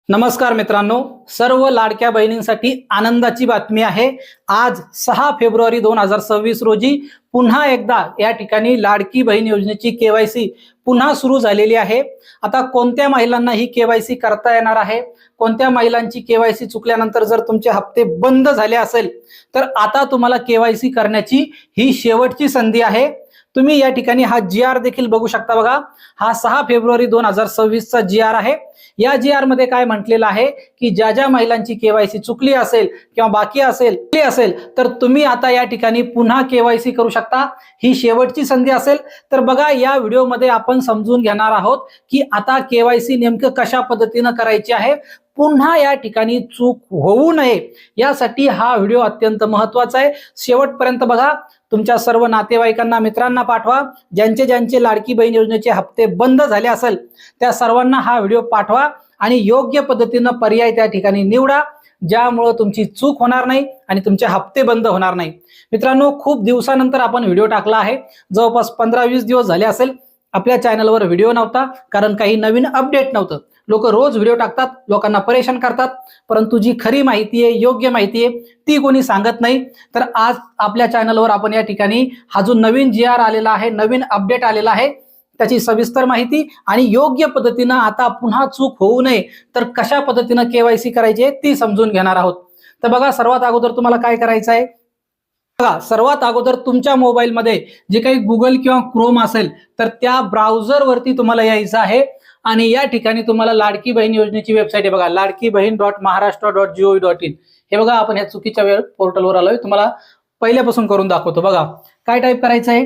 नमस्कार मित्रांनो, सर्व लाडक्या बहिणींसाठी आनंदाची बातमी आहे। आज 6 फेब्रुवारी 2026 रोजी पुन्हा एकदा या ठिकाणी लाडकी बहीण योजनेची केवायसी पुन्हा सुरू झालेली आहे। आता कोणत्या महिलांना ही केवायसी करता येणार आहे, कोणत्या महिलांची केवायसी चुकल्यानंतर जर तुमचे हप्ते बंद झाले असेल तर आता तुम्हाला केवायसी करण्याची ही शेवटची संधी आहे। तुम्ही या ठिकाणी हा GR देखील बघू शकता बघा, हा 6 फेब्रुवारी 2026 चा GR आहे। या GR मध्ये काय म्हटलेलं आहे की ज्या ज्या महिलांची केवायसी चुकली असेल किंवा बाकी असेल तर तुम्ही आता या ठिकाणी पुन्हा केवायसी करू शकता। ही शेवटची संधी असेल। तर बघा, या व्हिडिओमध्ये आपण समजून घेणार आहोत की आता केवायसी नेमकं कशा पद्धतीने करायची आहे, पुन्हा या ठिकाणी चूक होऊ नये यासाठी हा व्हिडिओ अत्यंत महत्त्वाचा आहे। शेवटपर्यंत बघा, तुमच्या सर्व नातेवाईकांना मित्रांना पाठवा। ज्यांचे लाडकी बहीण योजनेचे हप्ते बंद झाले असेल त्या सर्वांना हा व्हिडिओ पाठवा आणि योग्य पद्धतीने पर्याय त्या ठिकाणी निवडा, ज्यामुळे तुमची चूक होणार नाही आणि तुमचे हप्ते बंद होणार नाही। मित्रांनो, खूप दिवसानंतर आपण व्हिडिओ टाकला आहे। जवळपास 15-20 दिवस झाले असेल आपल्या चॅनलवर व्हिडिओ नव्हता, कारण काही नवीन अपडेट नव्हतं। लोक रोज व्हिडिओ टाकतात, लोकांना परेशान करतात, परंतु जी खरी माहिती आहे, योग्य माहिती आहे ती कोणी सांगत नाही। तर आज आपल्या चॅनलवर आपण या ठिकाणी हा जो नवीन GR आलेला आहे, नवीन अपडेट आलेला आहे, त्याची सविस्तर माहिती आणि योग्य पद्धतीने आता पुन्हा चूक होऊ नये तर कशा पद्धतीने केवायसी करायची आहे ती समजून घेणार आहोत। तर बघा, सर्वात अगोदर तुम्हाला काय करायचं आहे, बघा, सर्वात अगोदर तुमच्या मोबाईल मध्ये जे काही गुगल किंवा क्रोम असेल तर त्या ब्राउझर वरती तुम्हाला यायचं आहे आणि या ठिकाणी तुम्हाला लाडकी बहीण योजनेची वेबसाईट आहे बघा, ladkibaheen.maharashtra.gov.in। हे बघा, आपण ह्या चुकीच्या पोर्टलवर आलोय। तुम्हाला पहिल्यापासून करून दाखवतो। बघा काय टाईप करायचं आहे,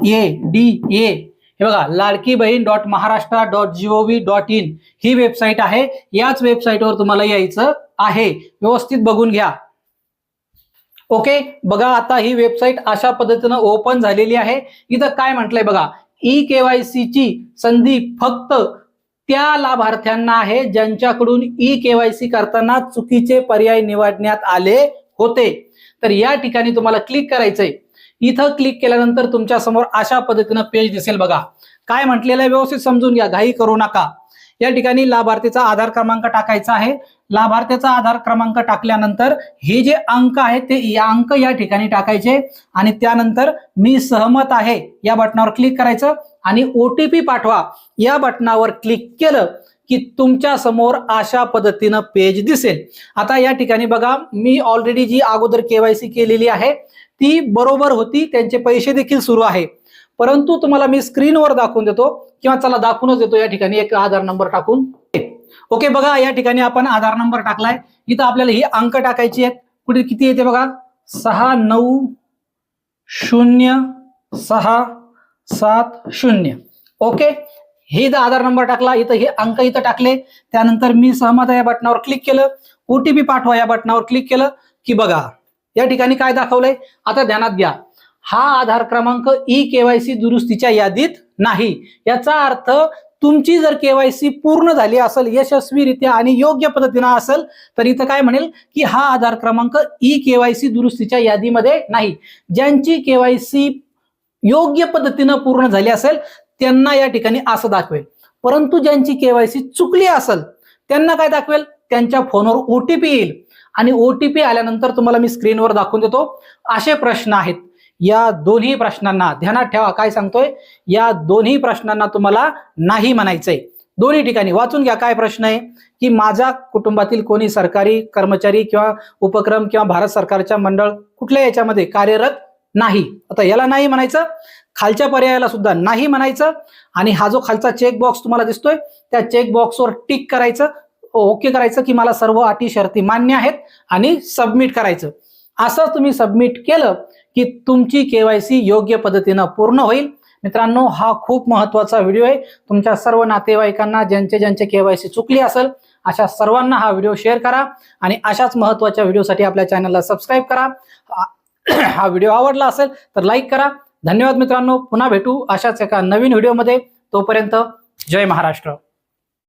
LADA, हे बघा, ladkibaheen.maharashtra.gov.in ही वेबसाईट आहे। याच वेबसाईटवर तुम्हाला यायचं आहे, व्यवस्थित बघून घ्या। ओके, बघा, आता ही वेबसाईट अशा पद्धतीने ओपन झालेली आहे। इथं काय म्हटलंय बघा, ई-केवायसी ची संधी फक्त त्या लाभार्थ्यांना आहे ज्यांच्याकडून ई-केवायसी करताना चुकीचे पर्याय निवडण्यात आले होते। तर या ठिकाणी तुम्हाला क्लिक करायचंय। इथं क्लिक केल्यानंतर तुमच्या समोर अशा पद्धतीने पेज दिसेल। बघा काय म्हटलेलं आहे, व्यवस्थित समजून घ्या, घाई करू नका। या ठिकाणी लाभार्थीचा आधार क्रमांक टाकायचा आहे। लाभार्थीचा आधार क्रमांक टाकल्यानंतर हे जे अंक आहेत ते अंक या ठिकाणी टाकायचे आणि त्यानंतर मी सहमत आहे या बटनावर क्लिक करायचं आणि OTP पाठवा या बटनावर क्लिक केलं की तुमच्या समोर अशा पद्धतीनं पेज दिसेल। आता या ठिकाणी बघा, मी ऑलरेडी जी अगोदर केवायसी केलेली आहे ती बरोबर होती, त्यांचे पैसे देखील सुरू आहे, परंतु तुम्हाला मी स्क्रीनवर दाखवून देतो किंवा चला दाखवूनच देतो। या ठिकाणी एक आधार नंबर टाकून, ओके, बघा या ठिकाणी आपण आधार नंबर टाकलाय। इथं आपल्याला ही अंक टाकायची आहेत, कुठे किती येते बघा, 690670। ओके, हे आधार नंबर टाकला, इथं हे अंक इथं टाकले, त्यानंतर मी सहमत आहे या बटनावर क्लिक केलं, OTP पाठवा या बटनावर क्लिक केलं की बघा या ठिकाणी काय दाखवलंय। आता ध्यानात घ्या, हा आधार क्रमांक ई-केवायसी दुरुस्तीच्या यादीत नाही। याचा अर्थ तुमची जर केवायसी पूर्ण झाली असेल यशस्वीरित्या आणि योग्य पद्धतीने असेल तर इथं काय म्हणेल की हा आधार क्रमांक ई-केवायसी दुरुस्तीच्या यादीमध्ये नाही। ज्यांची केवायसी योग्य पद्धतीने पूर्ण झाली असेल त्यांना या ठिकाणी असं दाखवेल, परंतु ज्यांची केवायसी चुकली असेल त्यांना काय दाखवेल, त्यांच्या फोनवर OTP येईल आणि OTP आल्यानंतर तुम्हाला मी स्क्रीनवर दाखवून देतो। असे प्रश्न आहेत, या दोन्ही प्रश्नांना ध्यानात ठेवा, काय सांगतोय, या दोन्ही प्रश्नांना तुम्हाला नाही म्हणायचंय। दोन्ही ठिकाणी वाचून घ्या काय प्रश्न आहे की माझ्या कुटुंबातील कोणी सरकारी कर्मचारी किंवा उपक्रम किंवा भारत सरकारच्या मंडळ कुठल्या याच्यामध्ये कार्यरत नाही। आता याला नाही म्हणायचं, खालच्या पर्यायाला सुद्धा नाही म्हणायचं आणि हा जो खालचा चेक बॉक्स तुम्हाला दिसतोय त्या चेक बॉक्सवर टिक करायचं, ओके करायचं की मला सर्व अटी शर्ती मान्य आहेत आणि सबमिट करायचं। असं तुम्ही सबमिट केलं की तुमची केवायसी योग्य पद्धतीने पूर्ण होईल। मित्रांनो, हा खूप महत्त्वाचा व्हिडिओ आहे। तुमच्या सर्व नातेवाईकांना ज्यांचे केवायसी चुकली असेल अशा सर्वांना हा व्हिडिओ शेअर करा आणि अशाच महत्त्वाच्या व्हिडिओसाठी आपल्या चॅनलला सबस्क्राईब करा। हा व्हिडिओ आवडला असेल तर लाईक करा। धन्यवाद मित्रांनो, पुन्हा भेटू अशाच एका नवीन व्हिडिओमध्ये। तोपर्यंत जय महाराष्ट्र।